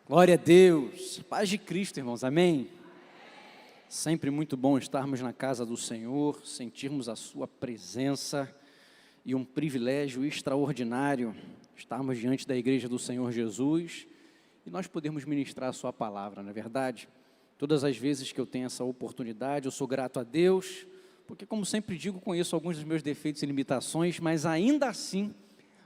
Glória a Deus, paz de Cristo, irmãos, amém? Sempre muito bom estarmos na casa do Senhor, sentirmos a sua presença e um privilégio extraordinário estarmos diante da igreja do Senhor Jesus e nós podemos ministrar a sua palavra, não é verdade? Todas as vezes que eu tenho essa oportunidade, eu sou grato a Deus, porque como sempre digo, conheço alguns dos meus defeitos e limitações, mas ainda assim,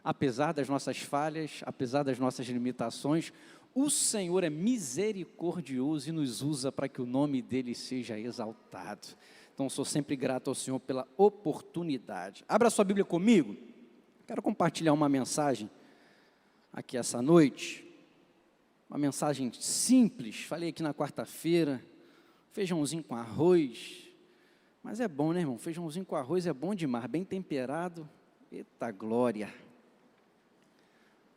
apesar das nossas falhas, apesar das nossas limitações, o Senhor é misericordioso e nos usa para que o nome dEle seja exaltado. Então, sou sempre grato ao Senhor pela oportunidade. Abra sua Bíblia comigo. Quero compartilhar uma mensagem aqui essa noite. Uma mensagem simples. Falei aqui na quarta-feira. Feijãozinho com arroz. Mas é bom, né, irmão? Feijãozinho com arroz é bom demais. Bem temperado. Eita glória!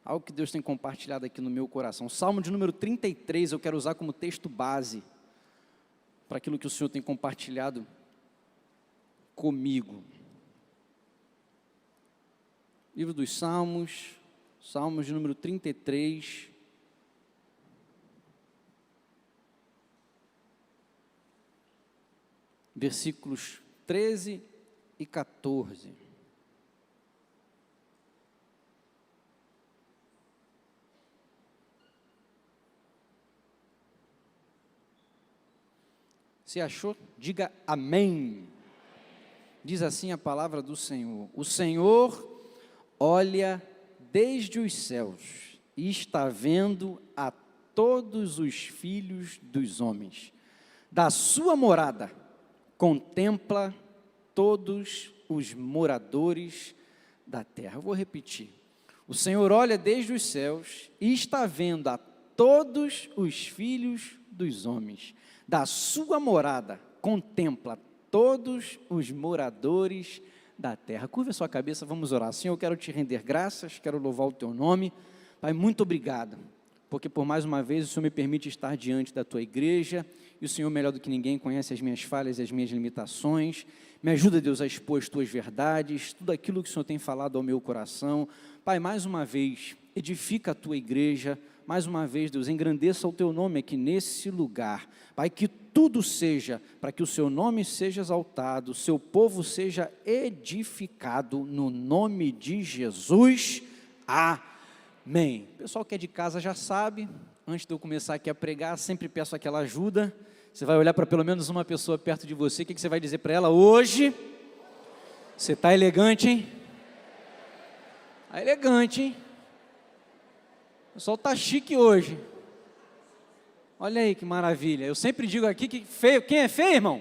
Algo que Deus tem compartilhado aqui no meu coração. Salmo de número 33, eu quero usar como texto base para aquilo que o Senhor tem compartilhado comigo. Livro dos Salmos, Salmos de número 33. Versículos 13 e 14. Se achou? Diga amém. Diz assim a palavra do Senhor: o Senhor olha desde os céus e está vendo a todos os filhos dos homens. Da sua morada contempla todos os moradores da terra. Eu vou repetir. O Senhor olha desde os céus e está vendo a todos os filhos dos homens. Da sua morada, contempla todos os moradores da terra. Curva a sua cabeça, vamos orar. Senhor, eu quero te render graças, quero louvar o teu nome. Pai, muito obrigado, porque por mais uma vez o Senhor me permite estar diante da tua igreja, e o Senhor, melhor do que ninguém, conhece as minhas falhas e as minhas limitações. Me ajuda, Deus, a expor as tuas verdades, tudo aquilo que o Senhor tem falado ao meu coração. Pai, mais uma vez, edifica a tua igreja. Mais uma vez, Deus, engrandeça o teu nome aqui nesse lugar. Pai, que tudo seja para que o seu nome seja exaltado, o seu povo seja edificado no nome de Jesus. Amém. O pessoal que é de casa já sabe, antes de eu começar aqui a pregar, sempre peço aquela ajuda. Você vai olhar para pelo menos uma pessoa perto de você, o que você vai dizer para ela? Hoje, você está elegante, hein? Está elegante, hein? O pessoal está chique hoje. Olha aí que maravilha. Eu sempre digo aqui que feio. Quem é feio, irmão?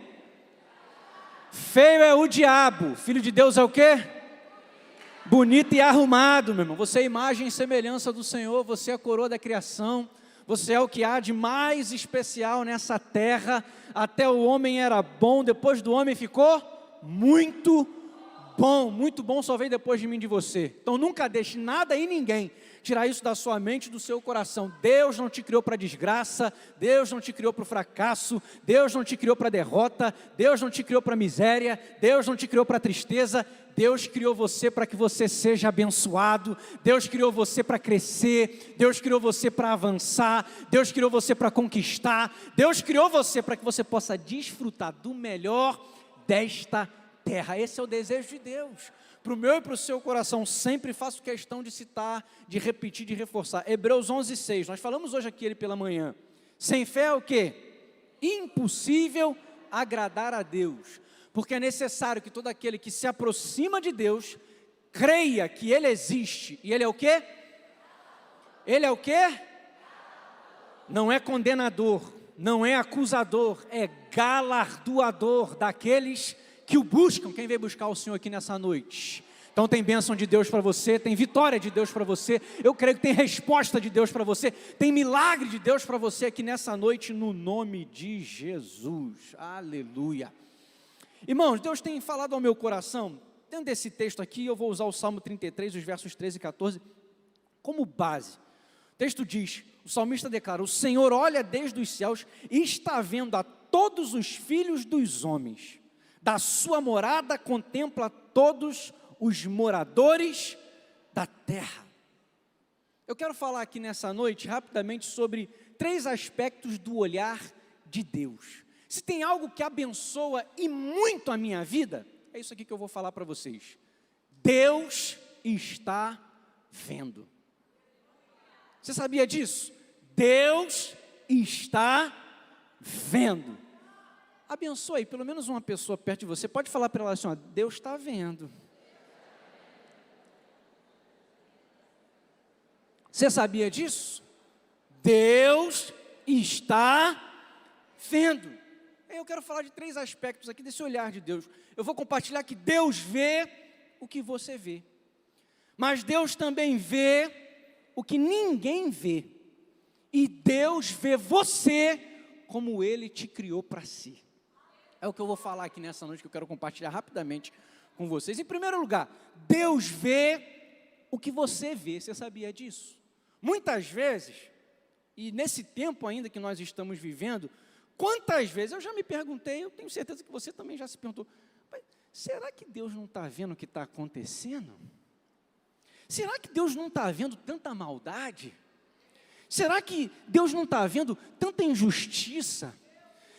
Feio é o diabo. Filho de Deus é o quê? Bonito e arrumado, meu irmão. Você é a imagem e semelhança do Senhor. Você é a coroa da criação. Você é o que há de mais especial nessa terra. Até o homem era bom. Depois do homem ficou muito bom. Muito bom só veio depois de mim e de você. Então nunca deixe nada e ninguém tirar isso da sua mente e do seu coração. Deus não te criou para desgraça, Deus não te criou para o fracasso, Deus não te criou para derrota, Deus não te criou para miséria, Deus não te criou para tristeza. Deus criou você para que você seja abençoado, Deus criou você para crescer, Deus criou você para avançar, Deus criou você para conquistar, Deus criou você para que você possa desfrutar do melhor desta terra. Esse é o desejo de Deus. Para o meu e para o seu coração, sempre faço questão de citar, de repetir, de reforçar. Hebreus 11:6, nós falamos hoje aqui ele pela manhã. Sem fé é o quê? Impossível agradar a Deus, porque é necessário que todo aquele que se aproxima de Deus, creia que Ele existe, e Ele é o quê? Ele é o quê? Não é condenador, não é acusador, é galardoador daqueles que o buscam. Quem veio buscar o Senhor aqui nessa noite? Então tem bênção de Deus para você, tem vitória de Deus para você, eu creio que tem resposta de Deus para você, tem milagre de Deus para você aqui nessa noite, no nome de Jesus, aleluia. Irmãos, Deus tem falado ao meu coração, dentro desse texto aqui, eu vou usar o Salmo 33, os versos 13 e 14, como base. O texto diz, o salmista declara: o Senhor olha desde os céus e está vendo a todos os filhos dos homens. Da sua morada contempla todos os moradores da terra. Eu quero falar aqui nessa noite, rapidamente, sobre 3 aspectos do olhar de Deus. Se tem algo que abençoa e muito a minha vida, é isso aqui que eu vou falar para vocês. Deus está vendo. Você sabia disso? Deus está vendo. Abençoe pelo menos uma pessoa perto de você. Pode falar para ela assim, ó, Deus está vendo. Você sabia disso? Deus está vendo. Eu quero falar de 3 aspectos aqui desse olhar de Deus. Eu vou compartilhar que Deus vê o que você vê. Mas Deus também vê o que ninguém vê. E Deus vê você como Ele te criou para si. É o que eu vou falar aqui nessa noite, que eu quero compartilhar rapidamente com vocês. Em primeiro lugar, Deus vê o que você vê. Você sabia disso? Muitas vezes, e nesse tempo ainda que nós estamos vivendo, quantas vezes, eu já me perguntei, eu tenho certeza que você também já se perguntou, será que Deus não está vendo o que está acontecendo? Será que Deus não está vendo tanta maldade? Será que Deus não está vendo tanta injustiça?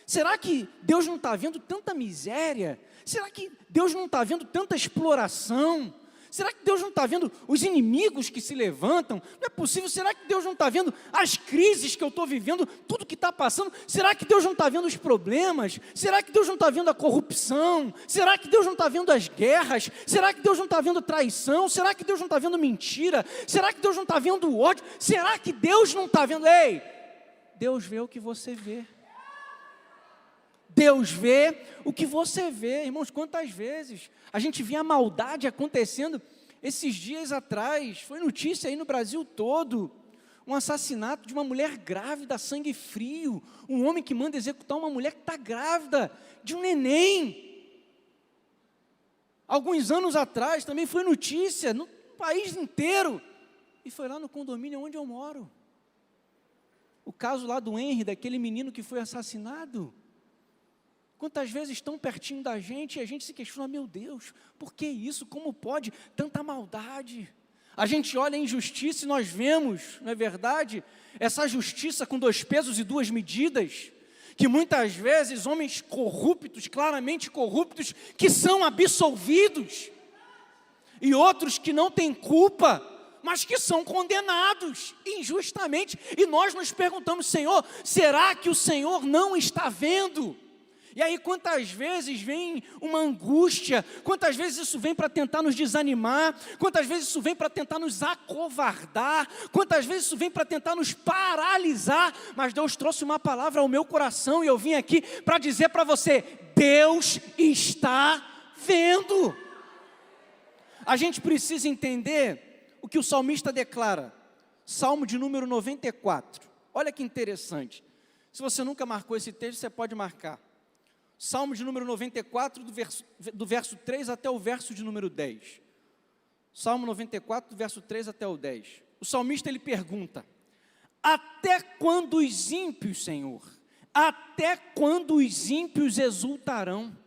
Será que Deus não está vendo tanta miséria? Será que Deus não está vendo tanta exploração? Será que Deus não está vendo os inimigos que se levantam? Não é possível. Será que Deus não está vendo as crises que eu estou vivendo, tudo que está passando? Será que Deus não está vendo os problemas? Será que Deus não está vendo a corrupção? Será que Deus não está vendo as guerras? Será que Deus não está vendo traição? Será que Deus não está vendo mentira? Será que Deus não está vendo o ódio? Será que Deus não está vendo? Ei, Deus vê o que você vê. Deus vê o que você vê. Irmãos, quantas vezes a gente vê a maldade acontecendo? Esses dias atrás, foi notícia aí no Brasil todo, um assassinato de uma mulher grávida, sangue frio, um homem que manda executar uma mulher que está grávida, de um neném. Alguns anos atrás também foi notícia no país inteiro, e foi lá no condomínio onde eu moro. O caso lá do Henry, daquele menino que foi assassinado. Quantas vezes estão pertinho da gente e a gente se questiona, meu Deus, por que isso? Como pode tanta maldade? A gente olha a injustiça e nós vemos, não é verdade? Essa justiça com 2 pesos e 2 medidas, que muitas vezes homens corruptos, claramente corruptos, que são absolvidos, e outros que não têm culpa, mas que são condenados injustamente, e nós nos perguntamos, Senhor, será que o Senhor não está vendo? E aí quantas vezes vem uma angústia, quantas vezes isso vem para tentar nos desanimar, quantas vezes isso vem para tentar nos acovardar, quantas vezes isso vem para tentar nos paralisar, mas Deus trouxe uma palavra ao meu coração e eu vim aqui para dizer para você, Deus está vendo. A gente precisa entender o que o salmista declara, Salmo de número 94, olha que interessante, se você nunca marcou esse texto, você pode marcar. Salmo de número 94, do verso 3 até o verso de número 10. Salmo 94, do verso 3 até o 10. O salmista, ele pergunta, até quando os ímpios, Senhor, até quando os ímpios exultarão?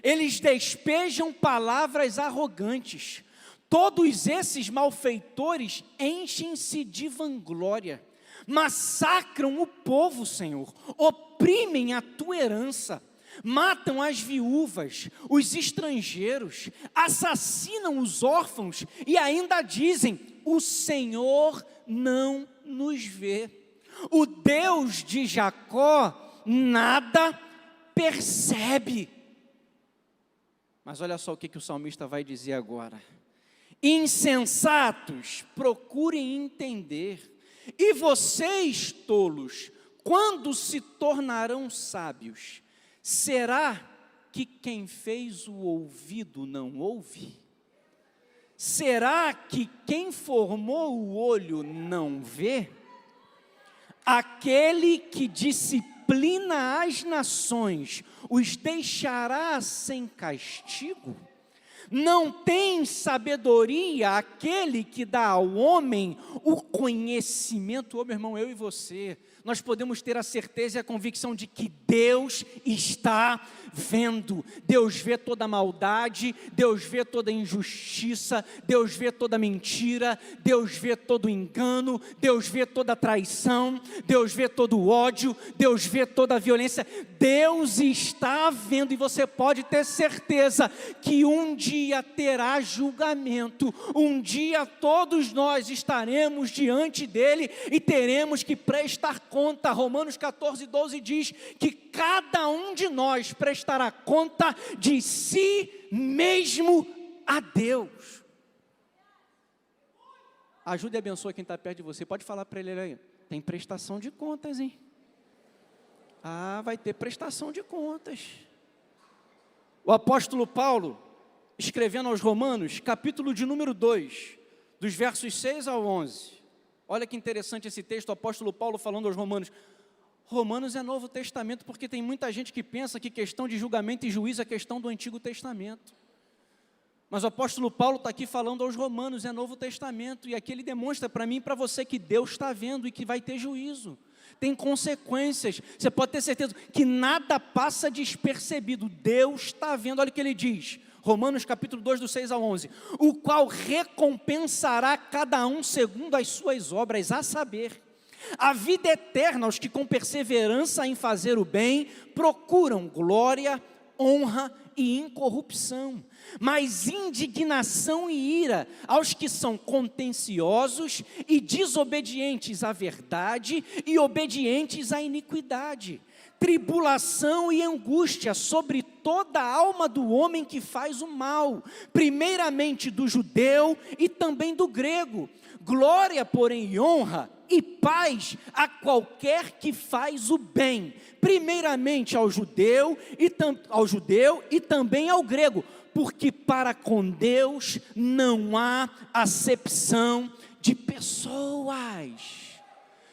Eles despejam palavras arrogantes. Todos esses malfeitores enchem-se de vanglória. Massacram o povo, Senhor, oprimem a tua herança. Matam as viúvas, os estrangeiros, assassinam os órfãos e ainda dizem, o Senhor não nos vê. O Deus de Jacó nada percebe. Mas olha só o que o salmista vai dizer agora. Insensatos, procurem entender. E vocês, tolos, quando se tornarão sábios? Será que quem fez o ouvido não ouve? Será que quem formou o olho não vê? Aquele que disciplina as nações, os deixará sem castigo? Não tem sabedoria aquele que dá ao homem o conhecimento. Ô meu irmão, eu e você, nós podemos ter a certeza e a convicção de que Deus está vendo. Deus vê toda a maldade, Deus vê toda a injustiça, Deus vê toda a mentira, Deus vê todo o engano, Deus vê toda a traição, Deus vê todo o ódio, Deus vê toda a violência. Deus está vendo, e você pode ter certeza que um dia terá julgamento, um dia todos nós estaremos diante dele e teremos que prestar conta. Romanos 14:12 diz que cada um de nós prestará conta de si mesmo a Deus. Ajude e abençoe quem está perto de você. Pode falar para ele aí, tem prestação de contas, hein? Vai ter prestação de contas. O apóstolo Paulo, escrevendo aos Romanos, capítulo de número 2, dos versos 6 ao 11. Olha que interessante esse texto, o apóstolo Paulo falando aos Romanos. Romanos é Novo Testamento, porque tem muita gente que pensa que questão de julgamento e juízo é questão do Antigo Testamento. Mas o apóstolo Paulo está aqui falando aos Romanos, é Novo Testamento, e aqui ele demonstra para mim e para você que Deus está vendo e que vai ter juízo. Tem consequências, você pode ter certeza que nada passa despercebido, Deus está vendo. Olha o que ele diz, Romanos capítulo 2, do 6 ao 11, o qual recompensará cada um segundo as suas obras, a saber, a vida eterna aos que com perseverança em fazer o bem, procuram glória, honra e incorrupção, mas indignação e ira aos que são contenciosos e desobedientes à verdade e obedientes à iniquidade, tribulação e angústia sobre toda a alma do homem que faz o mal, primeiramente do judeu e também do grego, glória, porém, e honra e paz a qualquer que faz o bem, primeiramente ao judeu e também ao grego, porque para com Deus não há acepção de pessoas.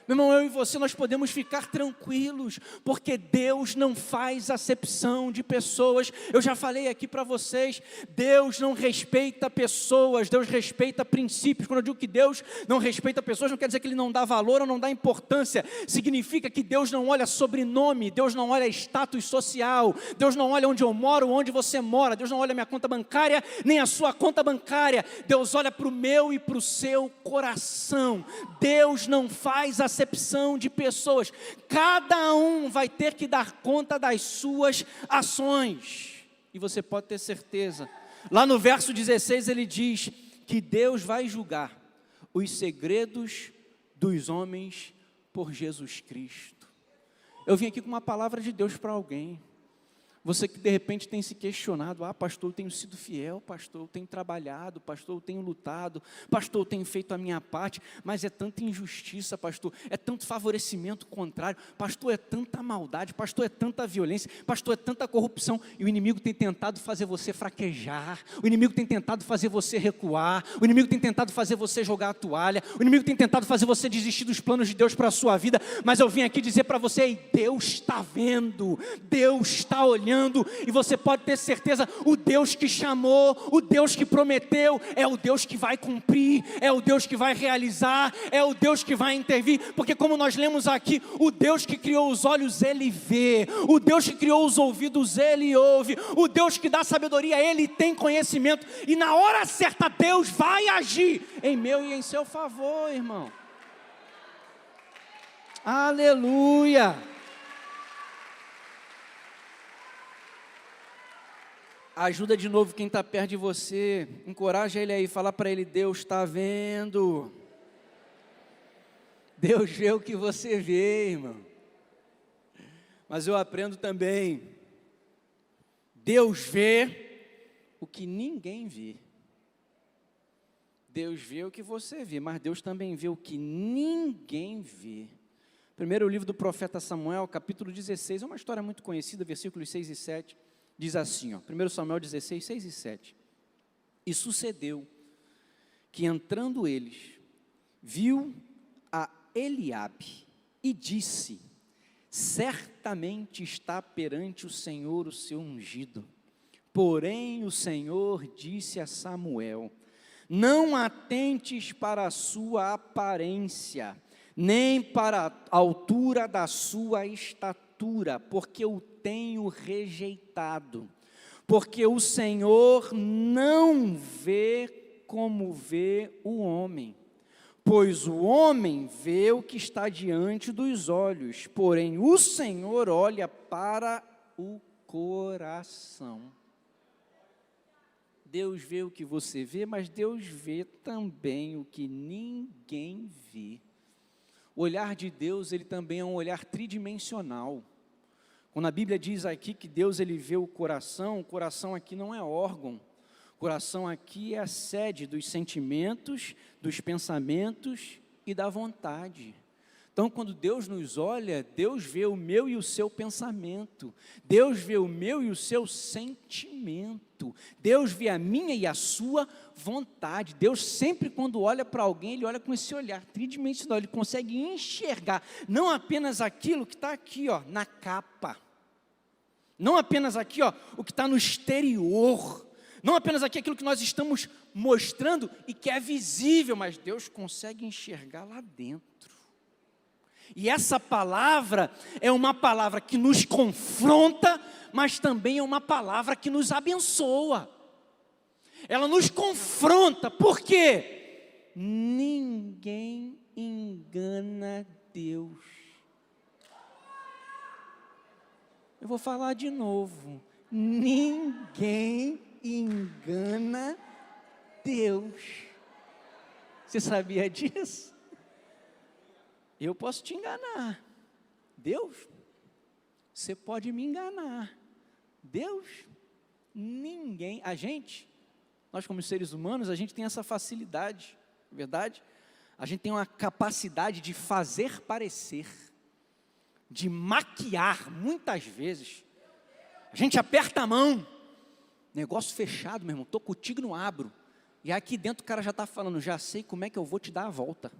Meu irmão, eu e você, nós podemos ficar tranquilos, porque Deus não faz acepção de pessoas. Eu já falei aqui para vocês, Deus não respeita pessoas, Deus respeita princípios. Quando eu digo que Deus não respeita pessoas, não quer dizer que Ele não dá valor ou não dá importância. Significa que Deus não olha sobrenome, Deus não olha status social, Deus não olha onde eu moro, onde você mora, Deus não olha minha conta bancária, nem a sua conta bancária. Deus olha para o meu e para o seu coração. Deus não faz acepção de pessoas, cada um vai ter que dar conta das suas ações, e você pode ter certeza, lá no verso 16 ele diz, que Deus vai julgar os segredos dos homens por Jesus Cristo. Eu vim aqui com uma palavra de Deus para alguém, você que de repente tem se questionado, pastor, eu tenho sido fiel, pastor, eu tenho trabalhado, pastor, eu tenho lutado, pastor, eu tenho feito a minha parte, mas é tanta injustiça, pastor, é tanto favorecimento contrário, pastor, é tanta maldade, pastor, é tanta violência, pastor, é tanta corrupção, e o inimigo tem tentado fazer você fraquejar, o inimigo tem tentado fazer você recuar, o inimigo tem tentado fazer você jogar a toalha, o inimigo tem tentado fazer você desistir dos planos de Deus para a sua vida, mas eu vim aqui dizer para você, Deus está vendo, Deus está olhando, e você pode ter certeza, o Deus que chamou, o Deus que prometeu, é o Deus que vai cumprir, é o Deus que vai realizar, é o Deus que vai intervir, porque como nós lemos aqui, o Deus que criou os olhos, Ele vê, o Deus que criou os ouvidos, Ele ouve, o Deus que dá sabedoria, Ele tem conhecimento, e na hora certa Deus vai agir, em meu e em seu favor, irmão. Aleluia. Ajuda de novo quem está perto de você, encoraja ele aí, fala para ele, Deus está vendo, Deus vê o que você vê, irmão, mas eu aprendo também, Deus vê o que ninguém vê, Deus vê o que você vê, mas Deus também vê o que ninguém vê. Primeiro livro do profeta Samuel, capítulo 16, é uma história muito conhecida, versículos 6 e 7, diz assim, 1 Samuel 16, 6 e 7. E sucedeu que entrando eles, viu a Eliabe e disse, certamente está perante o Senhor o seu ungido. Porém, o Senhor disse a Samuel: não atentes para a sua aparência, nem para a altura da sua estatura, porque o tenho rejeitado. Porque o Senhor não vê como vê o homem, pois o homem vê o que está diante dos olhos, porém o Senhor olha para o coração. Deus vê o que você vê, mas Deus vê também o que ninguém vê. O olhar de Deus, ele também é um olhar tridimensional. Quando a Bíblia diz aqui que Deus ele vê o coração aqui não é órgão. O coração aqui é a sede dos sentimentos, dos pensamentos e da vontade. Então, quando Deus nos olha, Deus vê o meu e o seu pensamento, Deus vê o meu e o seu sentimento, Deus vê a minha e a sua vontade. Deus sempre, quando olha para alguém, Ele olha com esse olhar tridimensional, Ele consegue enxergar, não apenas aquilo que está aqui, ó, na capa, não apenas aqui, ó, o que está no exterior, não apenas aqui aquilo que nós estamos mostrando e que é visível, mas Deus consegue enxergar lá dentro. E essa palavra é uma palavra que nos confronta, mas também é uma palavra que nos abençoa. Ela nos confronta, por quê? Ninguém engana Deus. Eu vou falar de novo. Ninguém engana Deus. Você sabia disso? Eu posso te enganar. Deus, você pode me enganar. Deus, ninguém. Nós como seres humanos, a gente tem essa facilidade, não é verdade? A gente tem uma capacidade de fazer parecer, de maquiar, muitas vezes. A gente aperta a mão, negócio fechado, meu irmão, estou contigo, não abro. E aqui dentro o cara já está falando, já sei como é que eu vou te dar a volta.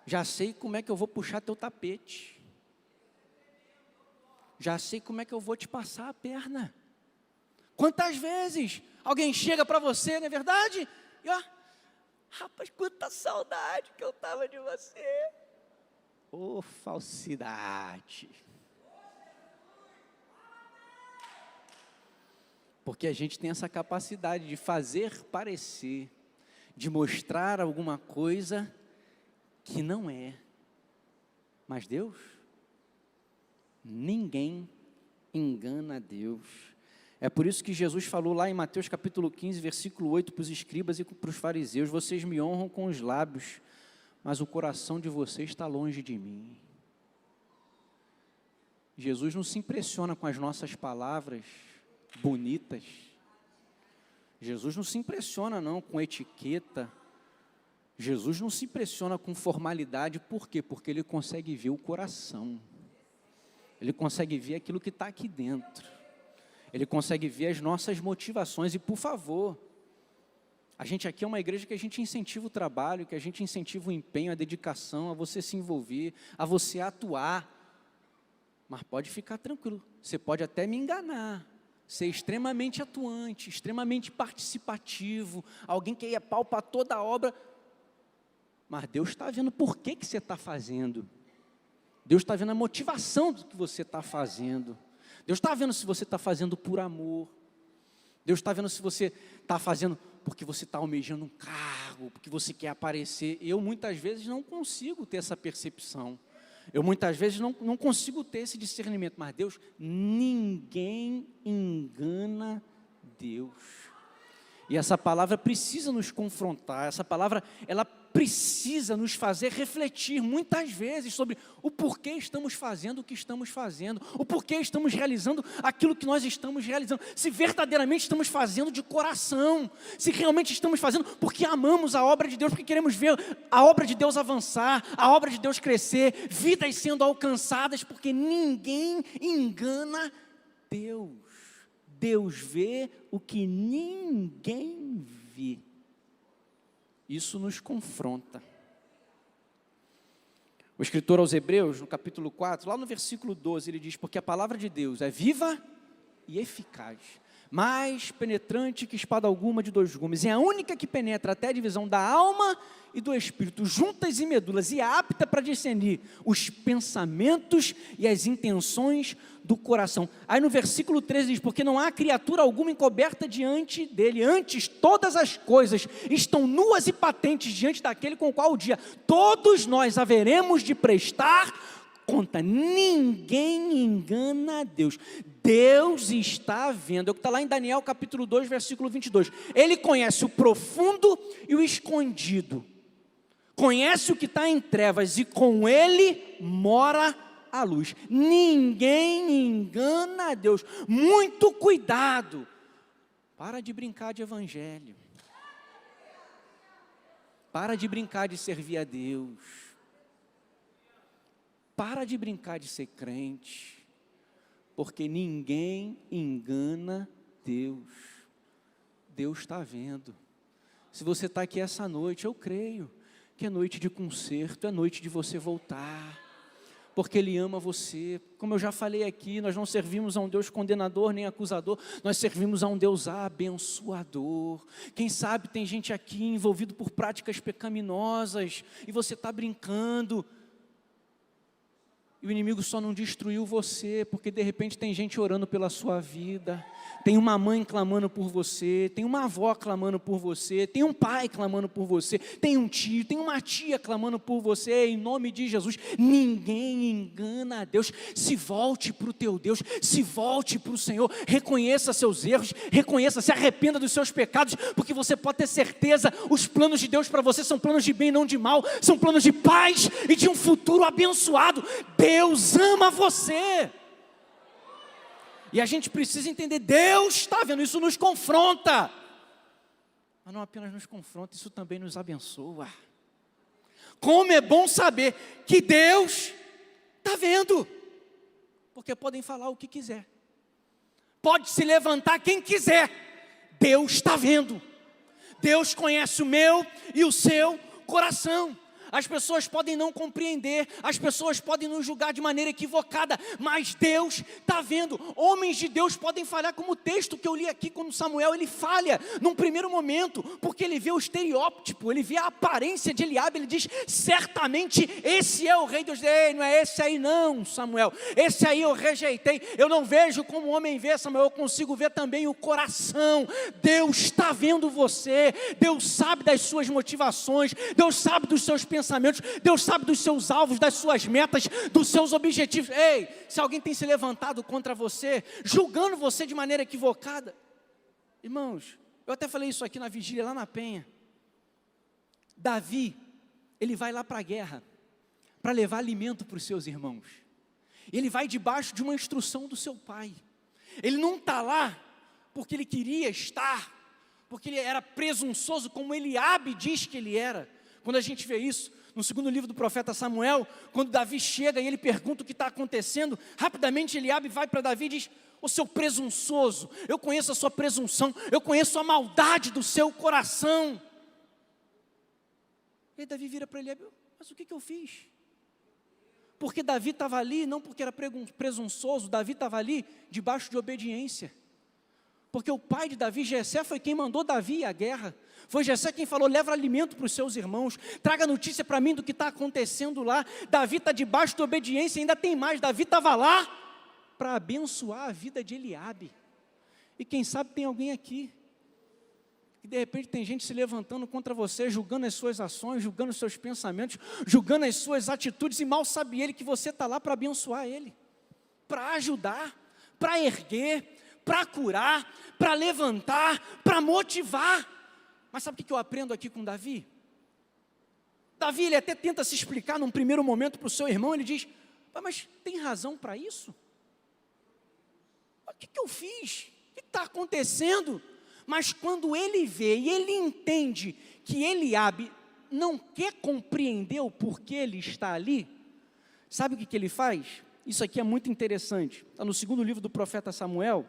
Já sei como é que eu vou puxar teu tapete. Já sei como é que eu vou te passar a perna. Quantas vezes alguém chega para você, não é verdade? E ó, rapaz, quanta saudade que eu estava de você. Ô, falsidade. Porque a gente tem essa capacidade de fazer parecer, de mostrar alguma coisa que não é. Mas Deus, ninguém engana Deus. É por isso que Jesus falou lá em Mateus capítulo 15, versículo 8, para os escribas e para os fariseus: vocês me honram com os lábios, mas o coração de vocês está longe de mim. Jesus não se impressiona com as nossas palavras bonitas. Jesus não se impressiona não com etiqueta. Jesus não se impressiona com formalidade, por quê? Porque Ele consegue ver o coração, Ele consegue ver aquilo que está aqui dentro, Ele consegue ver as nossas motivações. E por favor, a gente aqui é uma igreja que a gente incentiva o trabalho, que a gente incentiva o empenho, a dedicação, a você se envolver, a você atuar, mas pode ficar tranquilo, você pode até me enganar, ser extremamente atuante, extremamente participativo, alguém que ia pau para toda a obra, mas Deus está vendo por que você está fazendo. Deus está vendo a motivação do que você está fazendo. Deus está vendo se você está fazendo por amor. Deus está vendo se você está fazendo porque você está almejando um cargo, porque você quer aparecer. Eu muitas vezes não consigo ter essa percepção. Eu muitas vezes não consigo ter esse discernimento. Mas Deus, ninguém engana Deus. E essa palavra precisa nos confrontar. Essa palavra, ela precisa nos fazer refletir muitas vezes sobre o porquê estamos fazendo o que estamos fazendo, o porquê estamos realizando aquilo que nós estamos realizando, se verdadeiramente estamos fazendo de coração, se realmente estamos fazendo porque amamos a obra de Deus, porque queremos ver a obra de Deus avançar, a obra de Deus crescer, vidas sendo alcançadas, porque ninguém engana Deus. Deus vê o que ninguém vê. Isso nos confronta. O O escritor aos Hebreus, no capítulo 4, lá no versículo 12, ele diz: porque a palavra de Deus é viva e eficaz, mais penetrante que espada alguma de dois gumes, é a única que penetra até a divisão da alma e do espírito, juntas e medulas, e é apta para discernir os pensamentos e as intenções do coração. Aí no versículo 13 diz: porque não há criatura alguma encoberta diante dele, antes todas as coisas estão nuas e patentes diante daquele com o qual o dia todos nós haveremos de prestar conta. Ninguém engana a Deus. Deus está vendo. É o que está lá em Daniel capítulo 2, versículo 22. Ele conhece o profundo e o escondido, conhece o que está em trevas, e com ele mora a luz. Ninguém engana a Deus. Muito cuidado. Para de brincar de evangelho. Para de brincar de servir a Deus. Para de brincar de ser crente, porque ninguém engana Deus. Deus está vendo. Se você está aqui essa noite, eu creio que é noite de conserto, é noite de você voltar, porque Ele ama você. Como eu já falei aqui, nós não servimos a um Deus condenador nem acusador, nós servimos a um Deus abençoador. Quem sabe tem gente aqui envolvido por práticas pecaminosas, e você está brincando, e o inimigo só não destruiu você, porque de repente tem gente orando pela sua vida, tem uma mãe clamando por você, tem uma avó clamando por você, tem um pai clamando por você, tem um tio, tem uma tia clamando por você. Em nome de Jesus, ninguém engana a Deus. Se volte para o teu Deus, se volte para o Senhor, reconheça seus erros, reconheça, se arrependa dos seus pecados, porque você pode ter certeza, os planos de Deus para você são planos de bem e não de mal, são planos de paz e de um futuro abençoado. Deus ama você. E a gente precisa entender, Deus está vendo, isso nos confronta. Mas não apenas nos confronta, isso também nos abençoa. Como é bom saber que Deus está vendo. Porque podem falar o que quiser, pode se levantar quem quiser, Deus está vendo. Deus conhece o meu e o seu coração. As pessoas podem não compreender, as pessoas podem nos julgar de maneira equivocada, mas Deus está vendo. Homens de Deus podem falhar, como o texto que eu li aqui, quando Samuel, ele falha num primeiro momento, porque ele vê o estereótipo, ele vê a aparência de Eliabe, ele diz: certamente esse é o rei dos reis. Ei, não é esse aí não, Samuel, esse aí eu rejeitei. Eu não vejo como o homem vê, Samuel, eu consigo ver também o coração. Deus está vendo você, Deus sabe das suas motivações, Deus sabe dos seus pensamentos, Deus sabe dos seus alvos, das suas metas, dos seus objetivos. Ei, se alguém tem se levantado contra você, julgando você de maneira equivocada, irmãos, eu até falei isso aqui na vigília lá na Penha. Davi, ele vai lá para a guerra, para levar alimento para os seus irmãos. Ele vai debaixo de uma instrução do seu pai. Ele não está lá porque ele queria estar, porque ele era presunçoso, como Eliabe diz que ele era. Quando a gente vê isso, no segundo livro do profeta Samuel, quando Davi chega e ele pergunta o que está acontecendo, rapidamente Eliabe vai para Davi e diz: ô seu presunçoso, eu conheço a sua presunção, eu conheço a maldade do seu coração. E aí Davi vira para Eliabe: mas o que eu fiz? Porque Davi estava ali, não porque era presunçoso, Davi estava ali debaixo de obediência. Porque o pai de Davi, Jessé, foi quem mandou Davi ir à guerra. Foi Jessé quem falou: leva alimento para os seus irmãos, traga notícia para mim do que está acontecendo lá. Davi está debaixo de obediência, ainda tem mais, Davi estava lá para abençoar a vida de Eliabe. E quem sabe tem alguém aqui, que de repente tem gente se levantando contra você, julgando as suas ações, julgando os seus pensamentos, julgando as suas atitudes, e mal sabe ele que você está lá para abençoar ele, para ajudar, para erguer, para curar, para levantar, para motivar. Mas sabe o que eu aprendo aqui com Davi? Davi, ele até tenta se explicar num primeiro momento para o seu irmão. Ele diz: mas tem razão para isso? O que eu fiz? O que está acontecendo? Mas quando ele vê e ele entende que Eliabe não quer compreender o porquê ele está ali, sabe o que ele faz? Isso aqui é muito interessante. Está no segundo livro do profeta Samuel,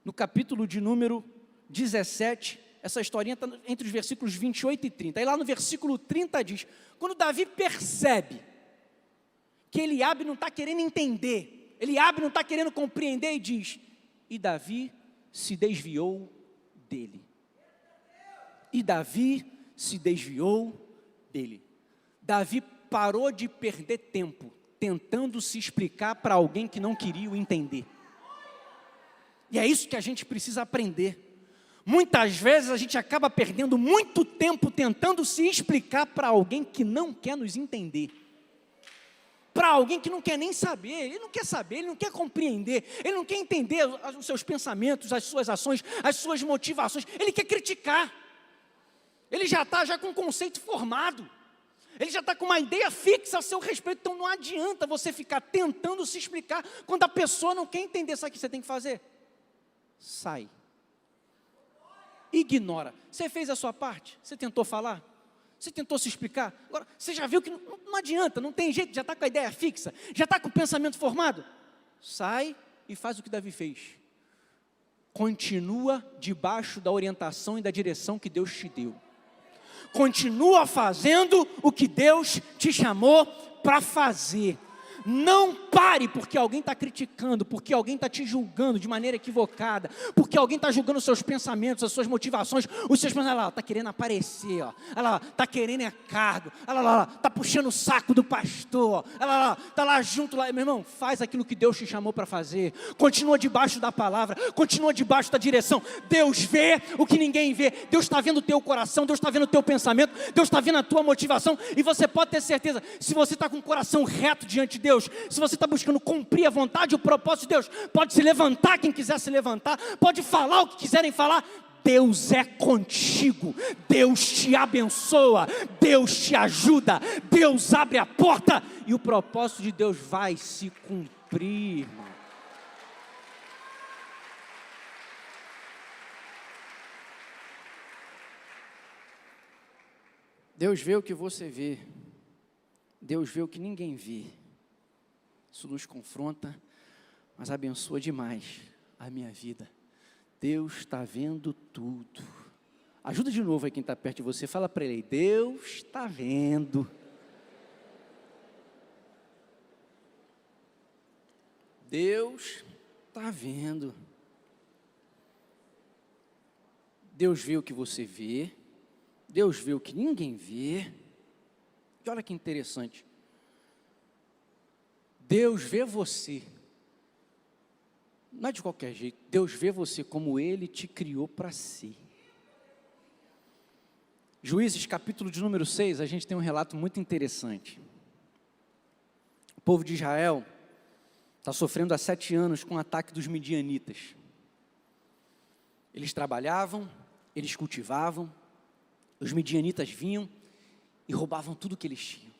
no capítulo de número 17, essa historinha está entre os versículos 28 e 30. Aí lá no versículo 30 diz, quando Davi percebe que Eliabe não está querendo entender, Eliabe não está querendo compreender, e diz, e Davi se desviou dele. E Davi se desviou dele. Davi parou de perder tempo tentando se explicar para alguém que não queria o entender. E é isso que a gente precisa aprender. Muitas vezes a gente acaba perdendo muito tempo tentando se explicar para alguém que não quer nos entender. Para alguém que não quer nem saber, ele não quer saber, ele não quer compreender, ele não quer entender os seus pensamentos, as suas ações, as suas motivações, ele quer criticar. Ele já está com um conceito formado, ele já está com uma ideia fixa a seu respeito, então não adianta você ficar tentando se explicar quando a pessoa não quer entender. Sabe o que você tem que fazer? Sai. Ignora. Você fez a sua parte? Você tentou falar? Você tentou se explicar? Agora, você já viu que não adianta, não tem jeito, já está com a ideia fixa, já está com o pensamento formado? Sai e faz o que Davi fez. Continua debaixo da orientação e da direção que Deus te deu. Continua fazendo o que Deus te chamou para fazer. Não pare porque alguém está criticando, porque alguém está te julgando de maneira equivocada, porque alguém está julgando os seus pensamentos, as suas motivações, os seus pensamentos. Olha lá, está querendo aparecer, ó. Olha lá, está querendo cargo, olha lá, está puxando o saco do pastor, olha lá, está lá junto, lá. Meu irmão, faz aquilo que Deus te chamou para fazer, continua debaixo da palavra, continua debaixo da direção. Deus vê o que ninguém vê, Deus está vendo o teu coração, Deus está vendo o teu pensamento, Deus está vendo a tua motivação, e você pode ter certeza, se você está com o coração reto diante de Deus, se você está buscando cumprir a vontade e o propósito de Deus, pode se levantar quem quiser se levantar, pode falar o que quiserem falar, Deus é contigo, Deus te abençoa, Deus te ajuda, Deus abre a porta, e o propósito de Deus vai se cumprir. Deus vê o que você vê, Deus vê o que ninguém vê. Isso nos confronta, mas abençoa demais a minha vida. Deus está vendo tudo. Ajuda de novo aí quem está perto de você, fala para ele, Deus está vendo. Deus está vendo. Deus vê o que você vê, Deus vê o que ninguém vê. E olha que interessante. Deus vê você, não é de qualquer jeito, Deus vê você como Ele te criou para si. Juízes, capítulo de número 6, a gente tem um relato muito interessante. O povo de Israel está sofrendo há 7 anos com o ataque dos midianitas. Eles trabalhavam, eles cultivavam, os midianitas vinham e roubavam tudo que eles tinham.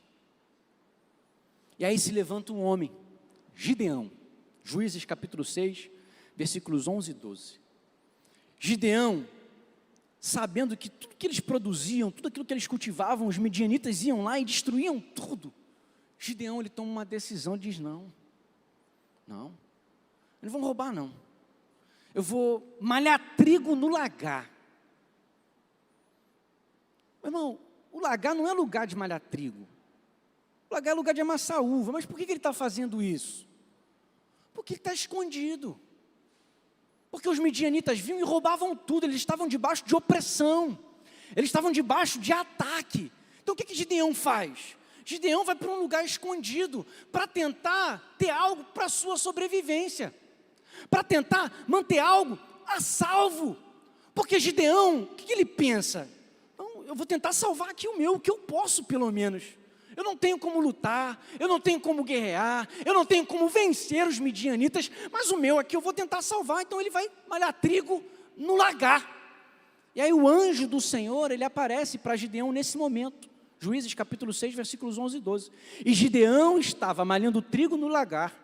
E aí se levanta um homem, Gideão, Juízes capítulo 6, versículos 11 e 12. Gideão, sabendo que tudo que eles produziam, tudo aquilo que eles cultivavam, os midianitas iam lá e destruíam tudo. Gideão, ele toma uma decisão e diz, não, eles vão roubar não. Eu vou malhar trigo no lagar. Meu irmão, o lagar não é lugar de malhar trigo. O lagar é lugar de amassar uva. Mas por que ele está fazendo isso? Porque ele está escondido. Porque os midianitas vinham e roubavam tudo. Eles estavam debaixo de opressão. Eles estavam debaixo de ataque. Então o que Gideão faz? Gideão vai para um lugar escondido para tentar ter algo para a sua sobrevivência. Para tentar manter algo a salvo. Porque Gideão, o que ele pensa? Então, eu vou tentar salvar aqui o meu, o que eu posso pelo menos. Eu não tenho como lutar, eu não tenho como guerrear, eu não tenho como vencer os midianitas, mas o meu aqui eu vou tentar salvar. Então ele vai malhar trigo no lagar. E aí o anjo do Senhor, ele aparece para Gideão nesse momento. Juízes capítulo 6, versículos 11 e 12. E Gideão estava malhando trigo no lagar,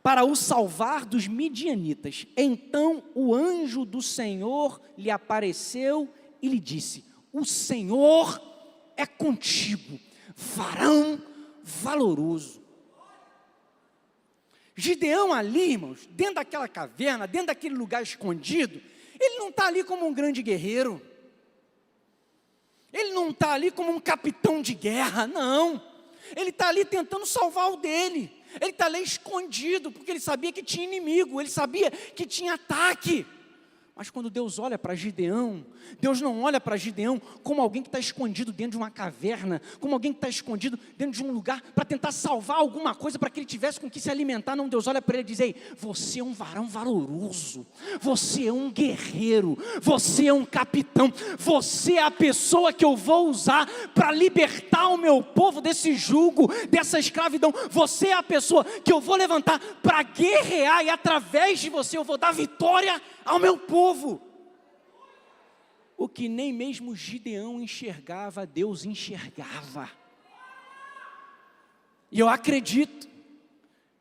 para o salvar dos midianitas. Então o anjo do Senhor lhe apareceu e lhe disse, o Senhor é contigo, varão valoroso. Gideão ali, irmãos, dentro daquela caverna, dentro daquele lugar escondido, ele não está ali como um grande guerreiro, Ele não está ali como um capitão de guerra, não. Ele está ali tentando salvar o dele. Ele está ali escondido, porque ele sabia que tinha inimigo, ele sabia que tinha ataque. Mas quando Deus olha para Gideão, Deus não olha para Gideão como alguém que está escondido dentro de uma caverna, como alguém que está escondido dentro de um lugar para tentar salvar alguma coisa, para que ele tivesse com que se alimentar. Não, Deus olha para ele e diz: ei, você é um varão valoroso, você é um guerreiro, você é um capitão, você é a pessoa que eu vou usar para libertar o meu povo desse jugo, dessa escravidão. Você é a pessoa que eu vou levantar para guerrear, e através de você eu vou dar vitória ao meu povo. O que nem mesmo Gideão enxergava, Deus enxergava. E eu acredito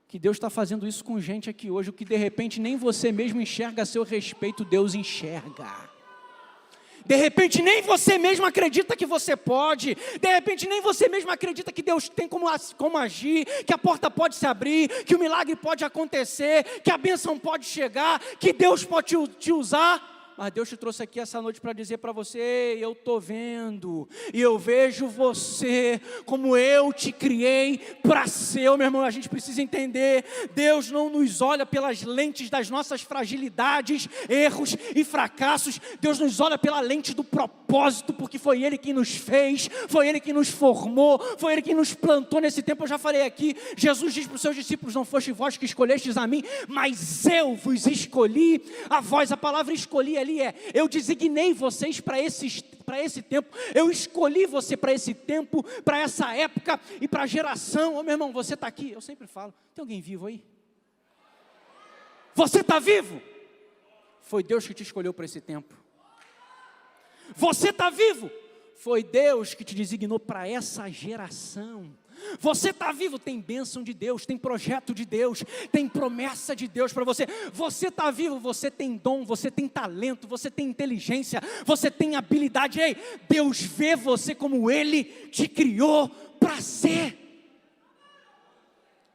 que Deus está fazendo isso com gente aqui hoje, o que de repente nem você mesmo enxerga a seu respeito, Deus enxerga. De repente nem você mesmo acredita que você pode, de repente nem você mesmo acredita que Deus tem como agir, que a porta pode se abrir, que o milagre pode acontecer, que a bênção pode chegar, que Deus pode te usar. Mas Deus te trouxe aqui essa noite para dizer para você: eu estou vendo, e eu vejo você como eu te criei para ser. Meu irmão, a gente precisa entender, Deus não nos olha pelas lentes das nossas fragilidades, erros e fracassos. Deus nos olha pela lente do propósito, porque foi Ele que nos fez, foi Ele que nos formou, foi Ele que nos plantou nesse tempo. Eu já falei aqui, Jesus diz para os seus discípulos: não foste vós que escolhestes a mim, mas eu vos escolhi a vós. A palavra escolhi ali eu designei vocês para esse tempo, eu escolhi você para esse tempo, para essa época e para a geração. Meu irmão, você está aqui, eu sempre falo, tem alguém vivo aí? Você está vivo? Foi Deus que te escolheu para esse tempo. Você está vivo? Foi Deus que te designou para essa geração. Você está vivo, tem bênção de Deus, tem projeto de Deus, tem promessa de Deus para você. Você está vivo, você tem dom, você tem talento, você tem inteligência, você tem habilidade. Ei, Deus vê você como Ele te criou para ser.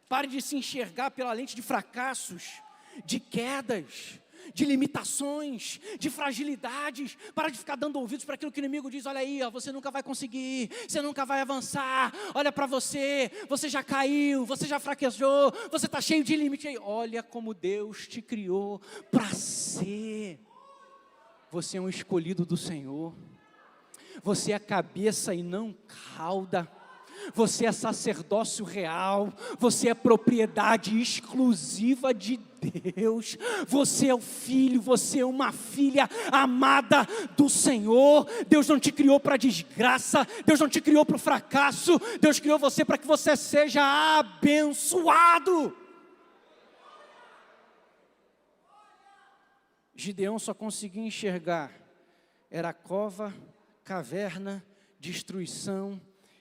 Pare de se enxergar pela lente de fracassos, de quedas, de limitações, de fragilidades. Para de ficar dando ouvidos para aquilo que o inimigo diz: olha aí, ó, você nunca vai conseguir, você nunca vai avançar, olha para você já caiu, você já fraquejou, você está cheio de limite. Olha como Deus te criou para ser. Você é um escolhido do Senhor, você é cabeça e não cauda. Você é sacerdócio real, você é propriedade exclusiva de Deus, você é o filho, você é uma filha amada do Senhor. Deus não te criou para desgraça, Deus não te criou para o fracasso, Deus criou você para que você seja abençoado. Gideão só conseguia enxergar, era cova, caverna, destruição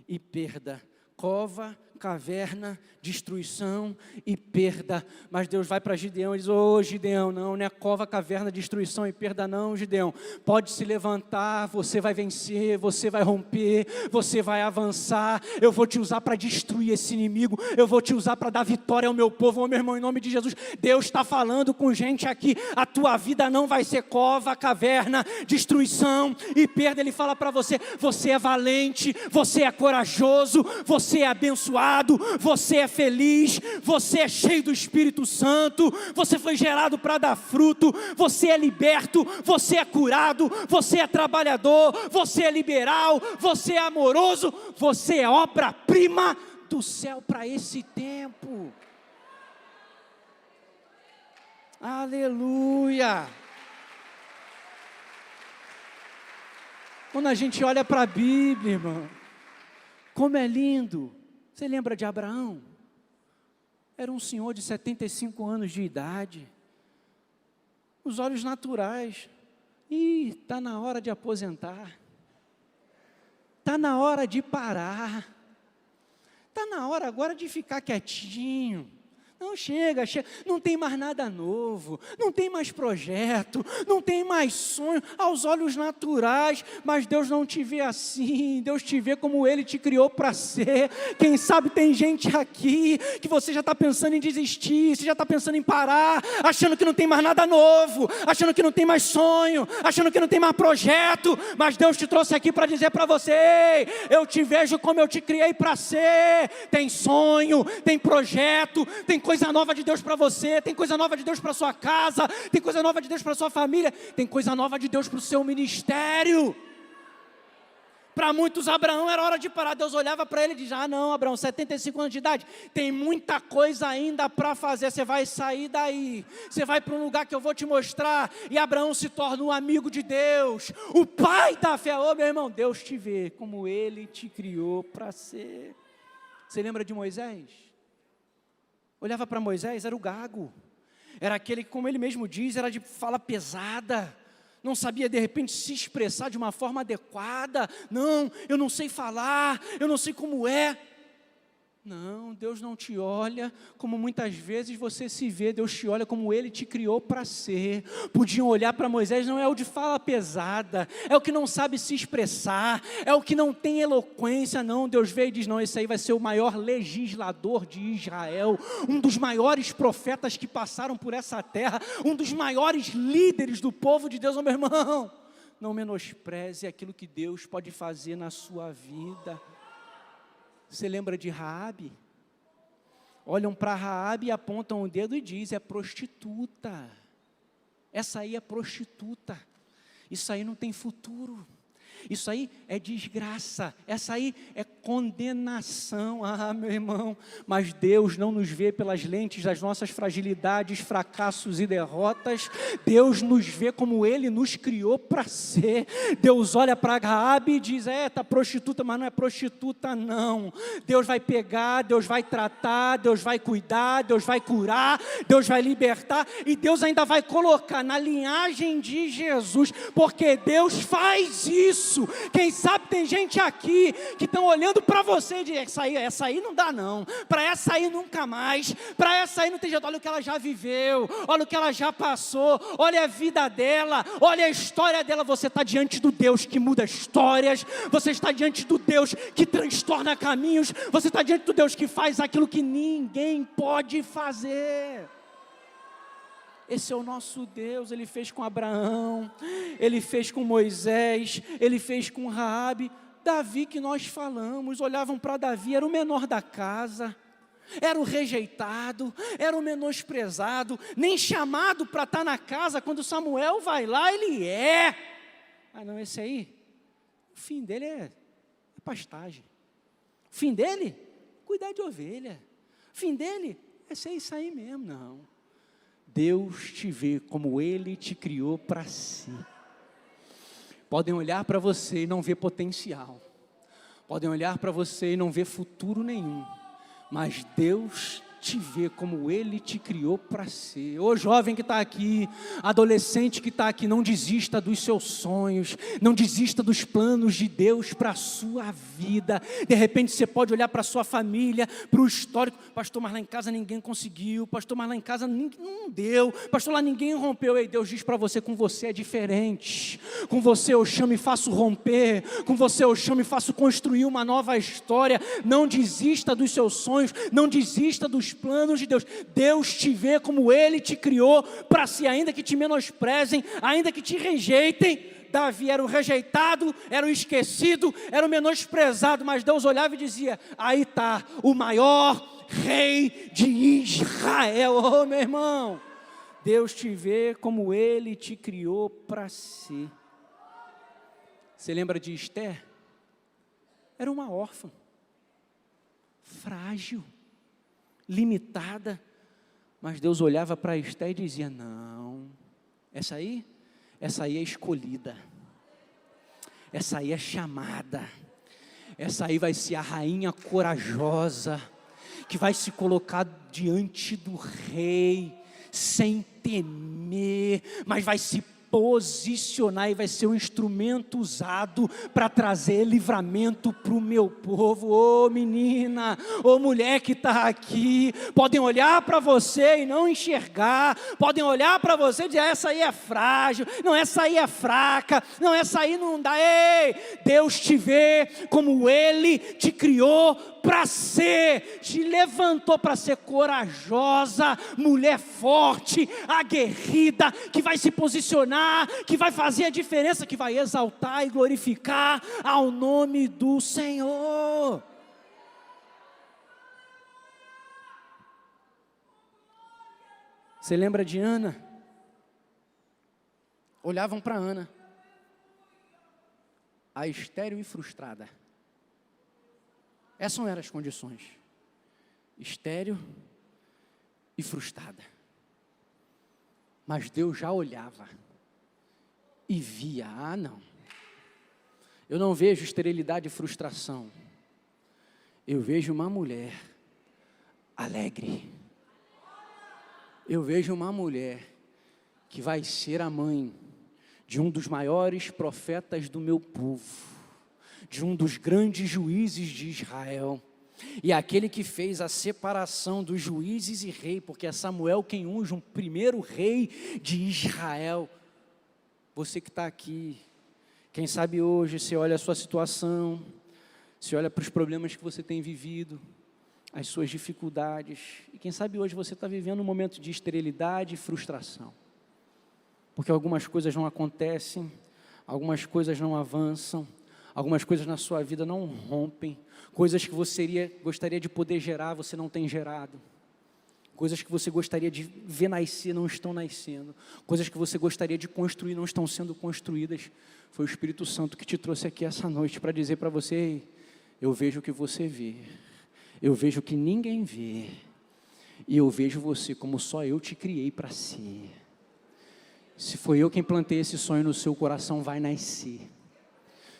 e perda. Cova, caverna, destruição e perda. Mas Deus vai para Gideão e diz: ô Gideão, não é cova, caverna, destruição e perda não, Gideão. Pode se levantar, você vai vencer, você vai romper, você vai avançar. Eu vou te usar para destruir esse inimigo, eu vou te usar para dar vitória ao meu povo. Ô meu irmão, em nome de Jesus, Deus está falando com gente aqui. A tua vida não vai ser cova, caverna, destruição e perda. Ele fala para você: você é valente, você é corajoso, você é abençoado, você é feliz, você é cheio do Espírito Santo, você foi gerado para dar fruto, você é liberto, você é curado, você é trabalhador, você é liberal, você é amoroso, você é obra-prima do céu para esse tempo. Aleluia! Quando a gente olha para a Bíblia, irmão, como é lindo. Você lembra de Abraão? Era um senhor de 75 anos de idade, os olhos naturais. Está na hora de aposentar, está na hora de parar, está na hora agora de ficar quietinho. Não, chega, não tem mais nada novo, não tem mais projeto, não tem mais sonho aos olhos naturais, mas Deus não te vê assim, Deus te vê como Ele te criou para ser. Quem sabe tem gente aqui que você já está pensando em desistir, você já está pensando em parar, achando que não tem mais nada novo, achando que não tem mais sonho, achando que não tem mais projeto, mas Deus te trouxe aqui para dizer para você: ei, eu te vejo como eu te criei para ser. Tem sonho, tem projeto, tem coisa nova de Deus para você, tem coisa nova de Deus para sua casa, tem coisa nova de Deus para sua família, tem coisa nova de Deus para o seu ministério. Para muitos, Abraão era hora de parar. Deus olhava para ele e dizia: não, Abraão, 75 anos de idade, tem muita coisa ainda para fazer, você vai sair daí, você vai para um lugar que eu vou te mostrar. E Abraão se torna um amigo de Deus, o pai da fé. Ô meu irmão, Deus te vê como Ele te criou para ser. Você lembra de Moisés? Olhava para Moisés, era o gago, era aquele que, como ele mesmo diz, era de fala pesada, não sabia de repente se expressar de uma forma adequada. Não, eu não sei falar, eu não sei como é. Não, Deus não te olha como muitas vezes você se vê, Deus te olha como Ele te criou para ser. Podiam olhar para Moisés, não é o de fala pesada, é o que não sabe se expressar, é o que não tem eloquência. Não, Deus veio e diz: não, esse aí vai ser o maior legislador de Israel, um dos maiores profetas que passaram por essa terra, um dos maiores líderes do povo de Deus. Oh, meu irmão, não menospreze aquilo que Deus pode fazer na sua vida. Você lembra de Raabe? Olham para Raabe e apontam o dedo e dizem: é prostituta. Essa aí é prostituta. Isso aí não tem futuro. Isso aí é desgraça, essa aí é condenação. Ah, meu irmão, mas Deus não nos vê pelas lentes das nossas fragilidades, fracassos e derrotas. Deus nos vê como Ele nos criou para ser. Deus olha para Raabe e diz: está prostituta, mas não é prostituta não. Deus vai pegar, Deus vai tratar, Deus vai cuidar, Deus vai curar, Deus vai libertar, e Deus ainda vai colocar na linhagem de Jesus, porque Deus faz isso. Quem sabe tem gente aqui que estão olhando para você e diz: essa aí não dá não, para essa aí nunca mais, para essa aí não tem jeito. Olha o que ela já viveu, olha o que ela já passou, olha a vida dela, olha a história dela. Você está diante do Deus que muda histórias, você está diante do Deus que transtorna caminhos, você está diante do Deus que faz aquilo que ninguém pode fazer. Esse é o nosso Deus. Ele fez com Abraão, Ele fez com Moisés, Ele fez com Raabe. Davi, que nós falamos, olhavam para Davi, era o menor da casa, era o rejeitado, era o menosprezado, nem chamado para estar na casa. Quando Samuel vai lá, ele é. Ah não, esse aí, o fim dele é pastagem, o fim dele, cuidar de ovelha, o fim dele é ser isso aí mesmo. Não, Deus te vê como Ele te criou para si. Podem olhar para você e não ver potencial, podem olhar para você e não ver futuro nenhum, mas Deus te vê como Ele te criou para ser. Ô jovem que está aqui, adolescente que está aqui, não desista dos seus sonhos, não desista dos planos de Deus para a sua vida. De repente você pode olhar para a sua família, para o histórico: pastor, mas lá em casa ninguém conseguiu, pastor, mas lá em casa não deu, pastor, lá ninguém rompeu. Ei, Deus diz para você: com você é diferente, com você eu chamo e faço romper, com você eu chamo e faço construir uma nova história. Não desista dos seus sonhos, não desista dos planos de Deus. Deus te vê como Ele te criou para si, ainda que te menosprezem, ainda que te rejeitem. Davi era o rejeitado, era o esquecido, era o menosprezado, mas Deus olhava e dizia: aí está o maior rei de Israel. Oh meu irmão, Deus te vê como Ele te criou para si. Você lembra de Esther? Era uma órfã, frágil, limitada, mas Deus olhava para Esther e dizia: não, essa aí é escolhida, essa aí é chamada, essa aí vai ser a rainha corajosa, que vai se colocar diante do rei, sem temer, mas vai se posicionar e vai ser um instrumento usado para trazer livramento para o meu povo. Ô menina, ô mulher que está aqui, podem olhar para você e não enxergar, podem olhar para você e dizer, essa aí é frágil, não, essa aí é fraca, não, essa aí não dá. Ei, Deus te vê como Ele te criou para ser, te levantou para ser corajosa, mulher forte, aguerrida, que vai se posicionar, que vai fazer a diferença, que vai exaltar e glorificar ao nome do Senhor. Você lembra de Ana? Olhavam para Ana, a estéril e frustrada. Essas não eram as condições. Estéril e frustrada. Mas Deus já olhava e via, não. Eu não vejo esterilidade e frustração. Eu vejo uma mulher alegre. Eu vejo uma mulher que vai ser a mãe de um dos maiores profetas do meu povo, de um dos grandes juízes de Israel, e aquele que fez a separação dos juízes e rei, porque é Samuel quem unge um primeiro rei de Israel. Você que está aqui, quem sabe hoje você olha a sua situação, você olha para os problemas que você tem vivido, as suas dificuldades, e quem sabe hoje você está vivendo um momento de esterilidade e frustração, porque algumas coisas não acontecem, algumas coisas não avançam, algumas coisas na sua vida não rompem, coisas que você gostaria de poder gerar, você não tem gerado, coisas que você gostaria de ver nascer, não estão nascendo, coisas que você gostaria de construir, não estão sendo construídas. Foi o Espírito Santo que te trouxe aqui essa noite para dizer para você, ei, eu vejo o que você vê, eu vejo o que ninguém vê, e eu vejo você como só eu te criei para ser. Se foi eu quem plantei esse sonho no seu coração, vai nascer.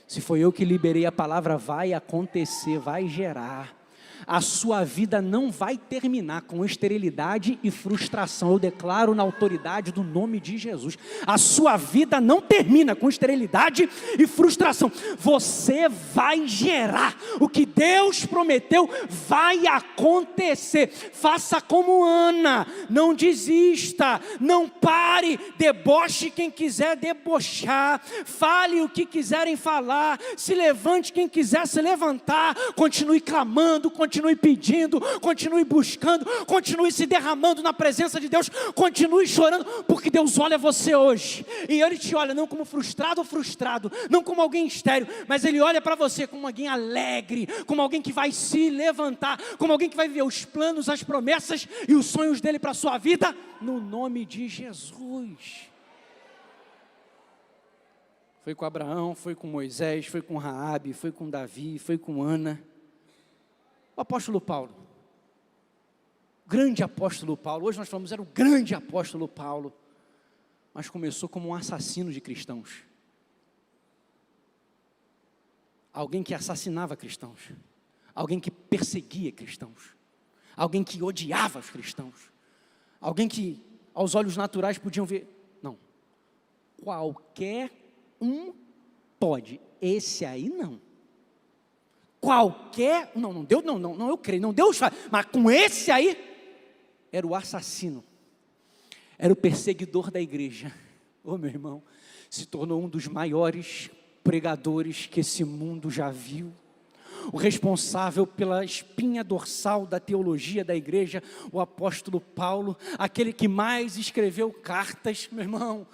Se foi eu que liberei a palavra, vai acontecer, vai gerar. A sua vida não vai terminar com esterilidade e frustração. Eu declaro na autoridade do nome de Jesus. A sua vida não termina com esterilidade e frustração. Você vai gerar. O que Deus prometeu vai acontecer. Faça como Ana. Não desista. Não pare. Deboche quem quiser debochar. Fale o que quiserem falar. Se levante quem quiser se levantar. Continue clamando, continue pedindo, continue buscando, continue se derramando na presença de Deus, continue chorando, porque Deus olha você hoje, e Ele te olha não como frustrado ou frustrado, não como alguém estéril, mas Ele olha para você como alguém alegre, como alguém que vai se levantar, como alguém que vai viver os planos, as promessas e os sonhos dEle para a sua vida, no nome de Jesus. Foi com Abraão, foi com Moisés, foi com Raabe, foi com Davi, foi com Ana. O apóstolo Paulo, grande apóstolo Paulo, hoje nós falamos, era o grande apóstolo Paulo, mas começou como um assassino de cristãos, alguém que assassinava cristãos, alguém que perseguia cristãos, alguém que odiava os cristãos, alguém que aos olhos naturais podiam ver, não, qualquer um pode, esse aí não. Qualquer, não, Deus, não, eu creio, não, Deus faz, mas com esse aí, era o assassino, era o perseguidor da igreja, meu irmão, se tornou um dos maiores pregadores que esse mundo já viu, o responsável pela espinha dorsal da teologia da igreja, o apóstolo Paulo, aquele que mais escreveu cartas, meu irmão.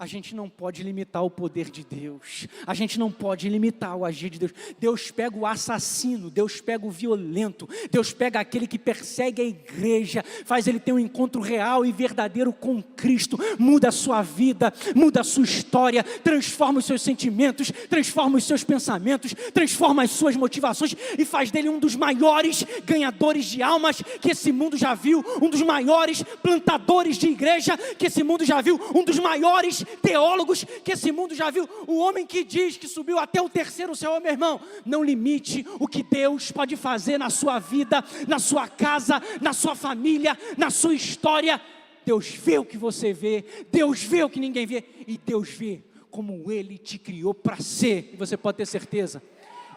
A gente não pode limitar o poder de Deus, a gente não pode limitar o agir de Deus. Deus pega o assassino, Deus pega o violento, Deus pega aquele que persegue a igreja, faz ele ter um encontro real e verdadeiro com Cristo, muda a sua vida, muda a sua história, transforma os seus sentimentos, transforma os seus pensamentos, transforma as suas motivações e faz dele um dos maiores ganhadores de almas que esse mundo já viu, um dos maiores plantadores de igreja que esse mundo já viu, um dos maiores teólogos que esse mundo já viu, o homem que diz que subiu até o terceiro céu. Meu irmão, não limite o que Deus pode fazer na sua vida, na sua casa, na sua família, na sua história. Deus vê o que você vê, Deus vê o que ninguém vê, e Deus vê como Ele te criou para ser, e você pode ter certeza,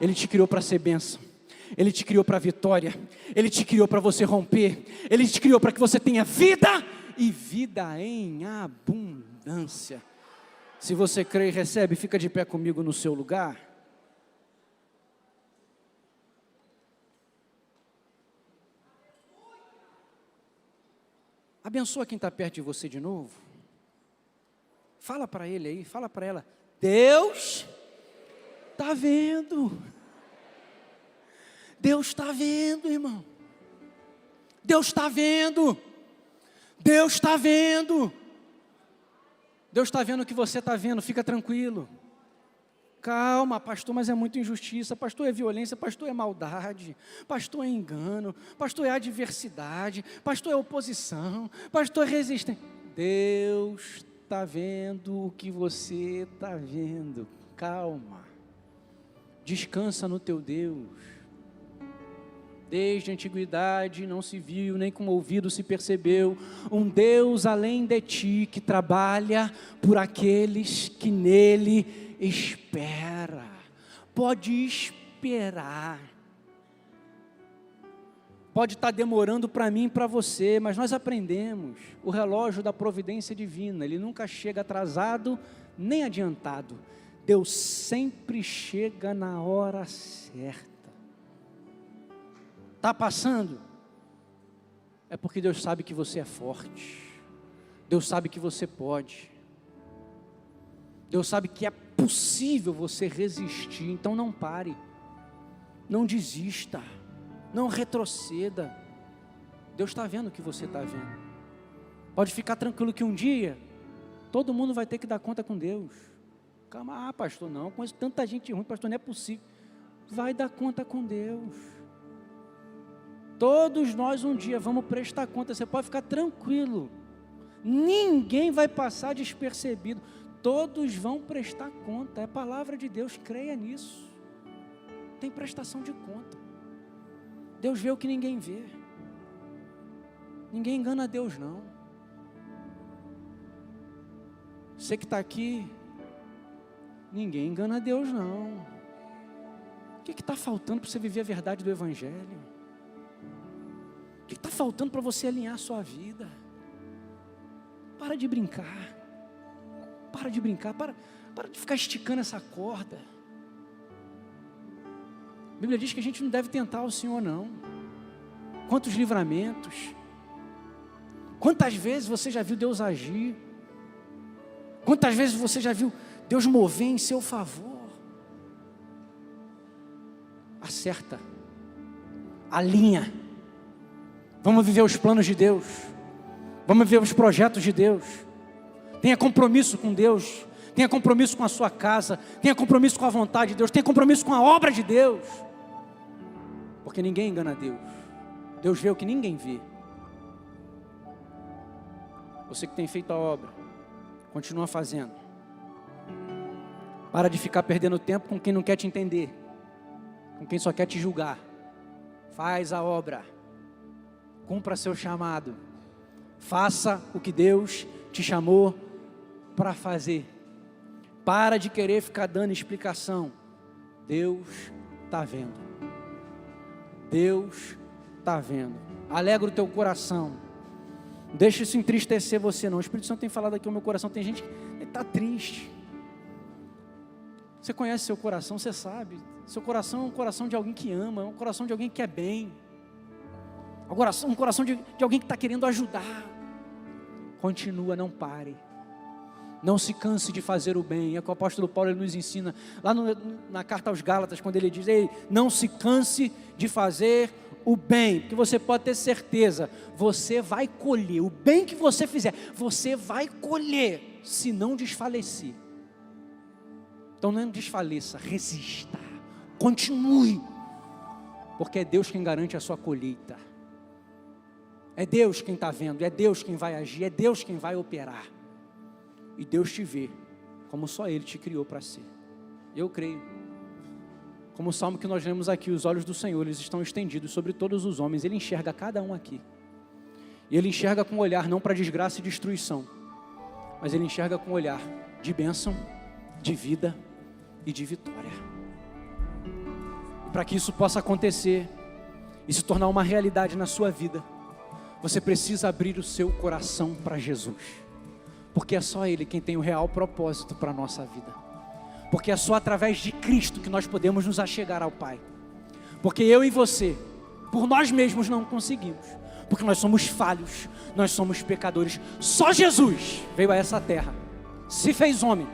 Ele te criou para ser bênção, Ele te criou para vitória, Ele te criou para você romper, Ele te criou para que você tenha vida, e vida em abundância. Se você crê e recebe, fica de pé comigo no seu lugar. Abençoa quem está perto de você de novo. Fala para ele aí, fala para ela. Deus está vendo. Deus está vendo, irmão. Deus está vendo. Deus está vendo. Deus está vendo o que você está vendo, fica tranquilo. Calma, pastor, mas é muita injustiça, pastor, é violência, pastor, é maldade, pastor, é engano, pastor, é adversidade, pastor, é oposição, pastor, é resistência. Deus está vendo o que você está vendo. Calma, descansa no teu Deus. Desde a antiguidade não se viu, nem com o ouvido se percebeu, um Deus além de ti, que trabalha por aqueles que nele espera. Pode esperar. Pode estar demorando para mim e para você, mas nós aprendemos, o relógio da providência divina, ele nunca chega atrasado, nem adiantado. Deus sempre chega na hora certa. Está passando? É porque Deus sabe que você é forte. Deus sabe que você pode. Deus sabe que é possível você resistir. Então não pare. Não desista. Não retroceda. Deus está vendo o que você está vendo. Pode ficar tranquilo que um dia todo mundo vai ter que dar conta com Deus. Calma, pastor, não. Conheço tanta gente ruim, pastor, não é possível. Vai dar conta com Deus. Todos nós um dia vamos prestar conta, você pode ficar tranquilo, ninguém vai passar despercebido, todos vão prestar conta, é a palavra de Deus, creia nisso, tem prestação de conta, Deus vê o que ninguém vê, ninguém engana Deus não, você que está aqui, ninguém engana Deus não, o que está faltando para você viver a verdade do Evangelho? O que está faltando para você alinhar a sua vida? Para de brincar. Para de brincar. Para de ficar esticando essa corda. A Bíblia diz que a gente não deve tentar o Senhor, não. Quantos livramentos. Quantas vezes você já viu Deus agir? Quantas vezes você já viu Deus mover em seu favor? Acerta. Alinha. Vamos viver os planos de Deus. Vamos viver os projetos de Deus. Tenha compromisso com Deus. Tenha compromisso com a sua casa. Tenha compromisso com a vontade de Deus. Tenha compromisso com a obra de Deus. Porque ninguém engana Deus. Deus vê o que ninguém vê. Você que tem feito a obra, continua fazendo. Para de ficar perdendo tempo com quem não quer te entender. Com quem só quer te julgar. Faz a obra. Cumpra seu chamado, faça o que Deus te chamou para fazer, para de querer ficar dando explicação, Deus está vendo, Deus está vendo, alegra o teu coração, não deixa isso entristecer você não, o Espírito Santo tem falado aqui no meu coração, tem gente que está triste, você conhece seu coração, você sabe, seu coração é um coração de alguém que ama, é um coração de alguém que quer bem, um coração de alguém que está querendo ajudar. Continua, não pare. Não se canse de fazer o bem. É o que o apóstolo Paulo ele nos ensina lá na carta aos Gálatas, quando ele diz: ei, não se canse de fazer o bem, porque você pode ter certeza, você vai colher. O bem que você fizer, você vai colher, se não desfalecer. Então não desfaleça, resista, continue, porque é Deus quem garante a sua colheita. É Deus quem está vendo, é Deus quem vai agir, é Deus quem vai operar. E Deus te vê, como só Ele te criou para ser. Eu creio. Como o salmo que nós lemos aqui, os olhos do Senhor, eles estão estendidos sobre todos os homens, Ele enxerga cada um aqui. E ele enxerga com um olhar não para desgraça e destruição, mas ele enxerga com um olhar de bênção, de vida e de vitória. E para que isso possa acontecer e se tornar uma realidade na sua vida, você precisa abrir o seu coração para Jesus, porque é só Ele quem tem o real propósito para a nossa vida, porque é só através de Cristo que nós podemos nos achegar ao Pai, porque eu e você, por nós mesmos não conseguimos, porque nós somos falhos, nós somos pecadores. Só Jesus veio a essa terra, se fez homem,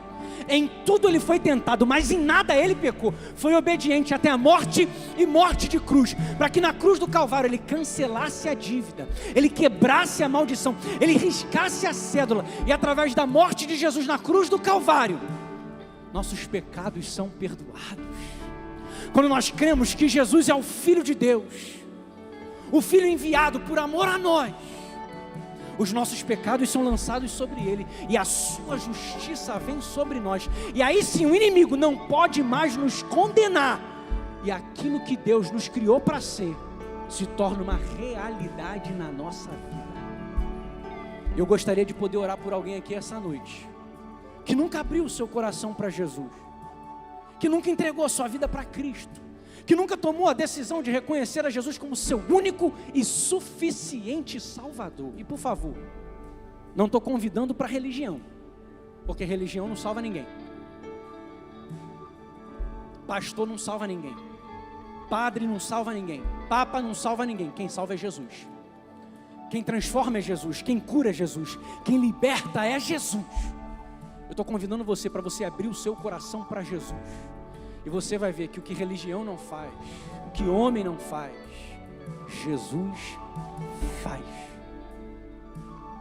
em tudo ele foi tentado, mas em nada ele pecou, foi obediente até a morte e morte de cruz, para que na cruz do Calvário ele cancelasse a dívida, ele quebrasse a maldição, ele riscasse a cédula, e através da morte de Jesus na cruz do Calvário, nossos pecados são perdoados. Quando nós cremos que Jesus é o Filho de Deus, o Filho enviado por amor a nós, os nossos pecados são lançados sobre Ele, e a sua justiça vem sobre nós, e aí sim o inimigo não pode mais nos condenar, e aquilo que Deus nos criou para ser, se torna uma realidade na nossa vida. Eu gostaria de poder orar por alguém aqui essa noite, que nunca abriu o seu coração para Jesus, que nunca entregou a sua vida para Cristo, que nunca tomou a decisão de reconhecer a Jesus como seu único e suficiente Salvador. E por favor, não estou convidando para religião, porque religião não salva ninguém, pastor não salva ninguém, padre não salva ninguém, papa não salva ninguém. Quem salva é Jesus, quem transforma é Jesus, quem cura é Jesus, quem liberta é Jesus. Eu estou convidando você para você abrir o seu coração para Jesus, e você vai ver que o que religião não faz, o que homem não faz, Jesus faz.